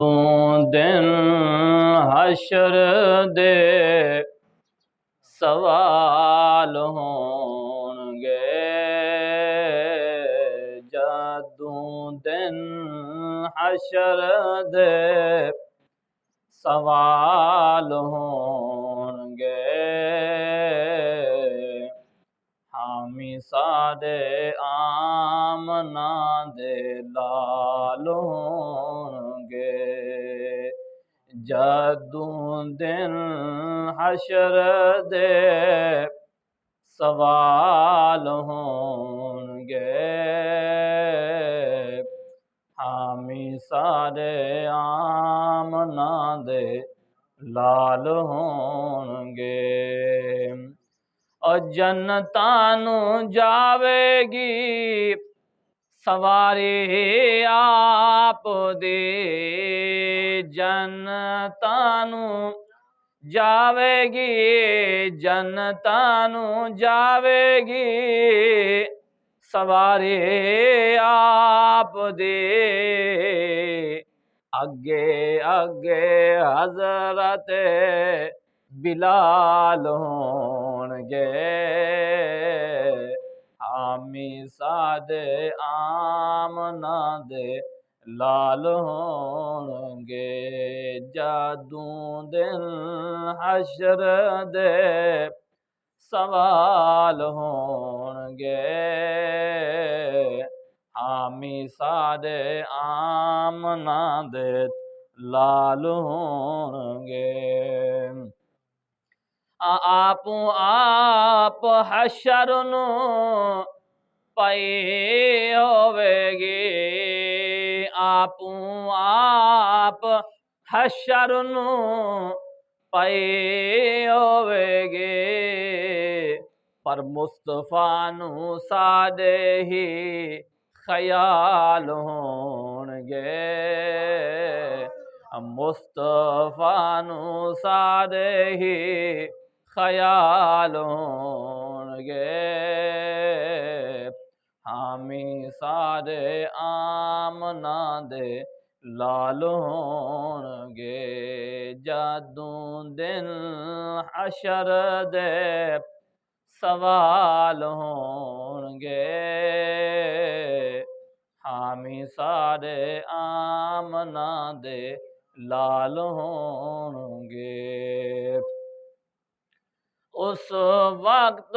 دن حشر دے سوال ہونگے، جدوں دن حشر دے سوال ہونگے، حامی سارے آمنا دے لال ہونگے، جدوں دن حشر دے سوال ہونگے، حامی سارے آمنا دے لال ہونگے، اور جنتاں نوں جاوے گی سواری آپ دی، جنتاں نوں جاوے گی، جنتاں نوں جاوے گی سواری آپ دی، اگے اگے حضرت بلال ہونگے، حامی سادے آمنا دے لال ہونگے، جدوں دن حشر دے سوال ہونگے، حامی سارے آمنا دے لال ہونگے، آپ حشر نوں پائی ہوے گی، آپ حشر نوں پائی ہوے گی، پر مصطفیٰ نوں ساڈے ہی خیال ہونگے، مصطفیٰ نوں ساڈے ہی خیال ہونگے، حامی سارے آمنا دے لال ہونگے، جدوں دن حشر دے سوال ہونگے، حامی سارے آمنا دے لال ہونگے، اس وقت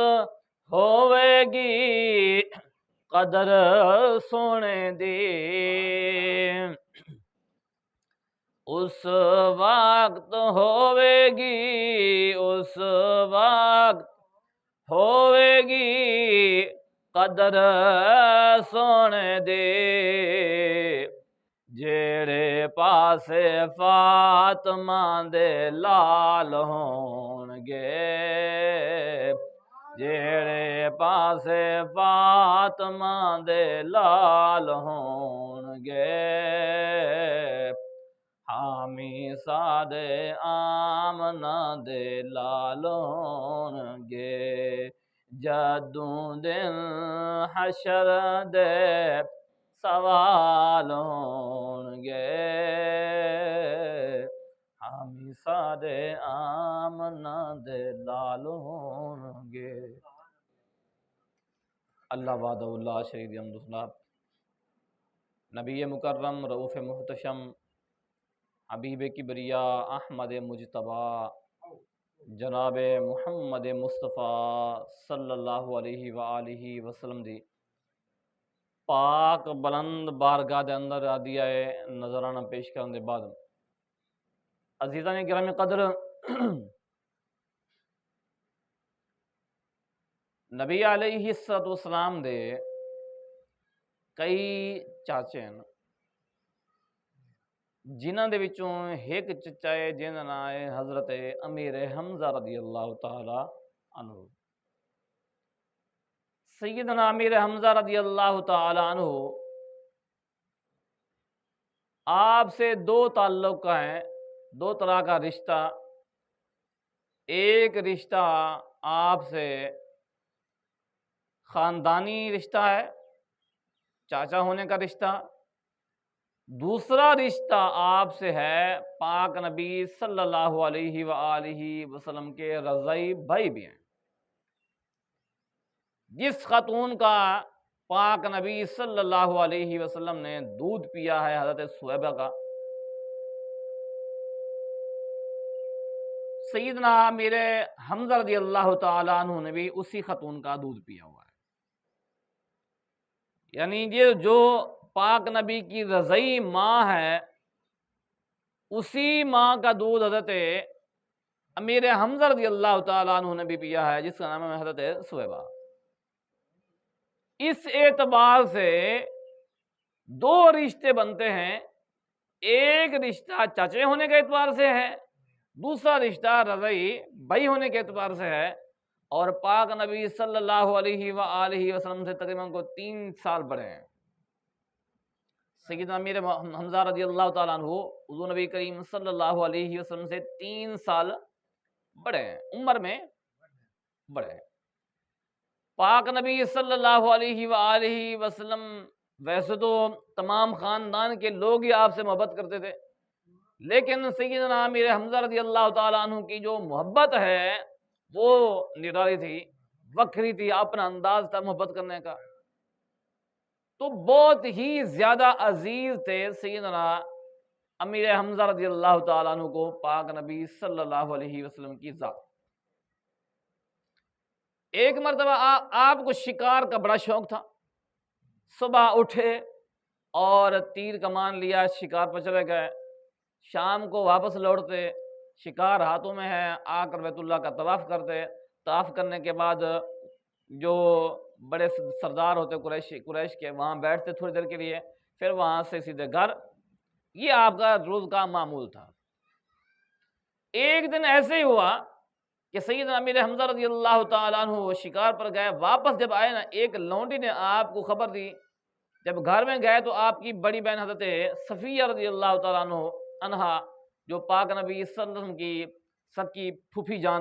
ہوے گی قدر سونے دی، اس وقت ہوے گی، اس وقت ہوے گی قدر سونے دی، جیڑے پاسے فاطمہ دے لال ہونگے، جیڑے پاسے فاطمہ دے لال ہونگے، حامی سارے آمنا دے لال ہونگے، جدوں دن حشر دے سوال ہونگے، حامی سارے آمنا دے لال ہونگے۔ اللہ وحدہ لا شریک له، نبی مکرم رؤوف محتشم، حبیب کبریا احمد مجتبی، جناب محمد مصطفیٰ صلی اللہ علیہ وآلہ وسلم دی پاک بلند بارگاہ دے اندر عادیہ نظرانہ پیش کرنے دے بعد، عزیزان گرامی قدر، نبی علیہ السلام دے کئی چاچے ہیں، جنہاں دے وچوں ایک چچا ہے جنہاں دا نام ہے حضرت امیر حمزہ رضی اللہ تعالی عنہ۔ سیدنا امیر حمزہ رضی اللہ تعالی عنہ آپ سے دو تعلق ہیں، دو طرح کا رشتہ، ایک رشتہ آپ سے خاندانی رشتہ ہے، چاچا ہونے کا رشتہ، دوسرا رشتہ آپ سے ہے، پاک نبی صلی اللہ علیہ وآلہ وسلم کے رضعی بھائی بھی ہیں۔ جس خاتون کا پاک نبی صلی اللہ علیہ وسلم نے دودھ پیا ہے، حضرت صہیبہ کا، سیدنا امیر حمزہ رضی اللہ تعالیٰ عنہ نے بھی اسی خاتون کا دودھ پیا ہوا ہے۔ یعنی یہ جو پاک نبی کی رضعی ماں ہے، اسی ماں کا دودھ حضرت امیر حمزہ رضی اللہ تعالیٰ عنہ نے بھی پیا ہے، جس کا نام ہے حضرت صہیبہ۔ اس اعتبار سے دو رشتے بنتے ہیں، ایک رشتہ چچے ہونے کے اعتبار سے ہے، دوسرا رشتہ رضعی بھائی ہونے کے اعتبار سے ہے، اور پاک نبی صلی اللہ علیہ وآلہ وسلم سے تقریباً کو 3 سال بڑے ہیں۔ سیدنا امیر حمزہ رضی اللہ تعالیٰ عنہ حضور نبی کریم صلی اللہ علیہ وسلم سے 3 سال بڑے ہیں، عمر میں بڑے ہیں۔ پاک نبی صلی اللہ علیہ وآلہ وسلم ویسے تو تمام خاندان کے لوگ ہی آپ سے محبت کرتے تھے، لیکن سیدنا امیر حمزہ رضی اللہ تعالیٰ عنہ کی جو محبت ہے وہ نرالی تھی، وکری تھی، اپنا انداز تھا محبت کرنے کا۔ تو بہت ہی زیادہ عزیز تھے سیدنا امیر حمزہ رضی اللہ تعالیٰ عنہ کو پاک نبی صلی اللہ علیہ وسلم کی ذات۔ ایک مرتبہ آپ کو شکار کا بڑا شوق تھا، صبح اٹھے اور تیر کمان لیا، شکار پر چلے گئے، شام کو واپس لوٹتے، شکار ہاتھوں میں ہے، آ کر بیت اللہ کا طواف کرتے، طواف کرنے کے بعد جو بڑے سردار ہوتے قریش کے، وہاں بیٹھتے تھوڑی دیر کے لیے، پھر وہاں سے سیدھے گھر۔ یہ آپ کا روز کا معمول تھا۔ ایک دن ایسے ہی ہوا کہ سیدنا امیر حمزہ رضی اللہ تعالیٰ عنہ شکار پر گئے، واپس جب آئے نا، ایک لونڈی نے آپ کو خبر دی۔ جب گھر میں گئے تو آپ کی بڑی بہن حضرت صفیہ رضی اللہ تعالیٰ عنہ جو پاک نبی صلی اللہ علیہ وسلم کی سب کی پھوپھی جان